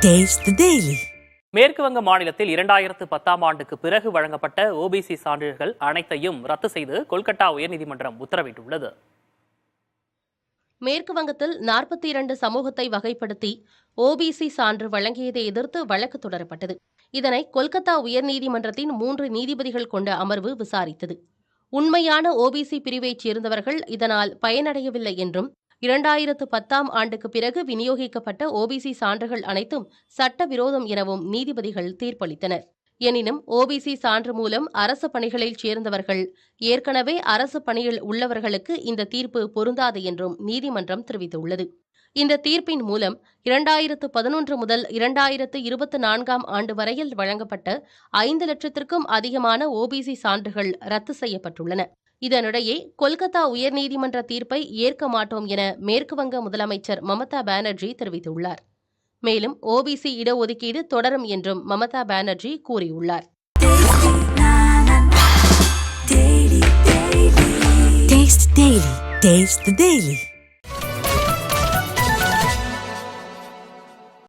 Taste the Daily. மேற்கு வங்க மாநிலத்தில் 2010ஆம் ஆண்டுக்கு பிறகு வழங்கப்பட்ட ஓபிசி சான்றிதழ்கள் அனைத்தையும் ரத்து செய்து கொல்கத்தா உயர்நீதிமன்றம் உத்தரவிட்டுள்ளது. மேற்கு வங்கத்தில் 42 சமூகத்தை வகைப்படுத்தி ஓபிசி சான்று வழங்கியதை எதிர்த்து வழக்கு தொடரப்பட்டது. இதனை கொல்கத்தா உயர்நீதிமன்றத்தின் 3 நீதிபதிகள் கொண்ட அமர்வு விசாரித்தது. உண்மையான ஓபிசி பிரிவைச் சேர்ந்தவர்கள் இதனால் பயனடையவில்லை என்றும் 2010ஆம் ஆண்டுக்கு பிறகு விநியோகிக்கப்பட்ட ஓபிசி சான்றுகள் அனைத்தும் சட்டவிரோதம் எனவும் நீதிபதிகள் தீர்ப்பளித்தனர். எனினும் ஓபிசி சான்று மூலம் அரசு பணிகளில் சேர்ந்தவர்கள் ஏற்கனவே அரசு பணியில் உள்ளவர்களுக்கு இந்த தீர்ப்பு பொருந்தாது என்றும் நீதிமன்றம் தெரிவித்துள்ளது. இந்த தீர்ப்பின் மூலம் 2011 முதல் 2024ஆம் ஆண்டு வரையில் வழங்கப்பட்ட 5 லட்சத்திற்கும் அதிகமான ஓபிசி சான்றுகள் ரத்து செய்யப்பட்டுள்ளன. இதனிடையே கொல்கத்தா உயர்நீதிமன்ற தீர்ப்பை ஏற்க மாட்டோம் என மேற்குவங்க முதலமைச்சர் மமதா பானர்ஜி தெரிவித்துள்ளார். மேலும் ஓபிசி இடஒதுக்கீடு தொடரும் என்றும் மமதா பானர்ஜி கூறியுள்ளார். Taste the Daily.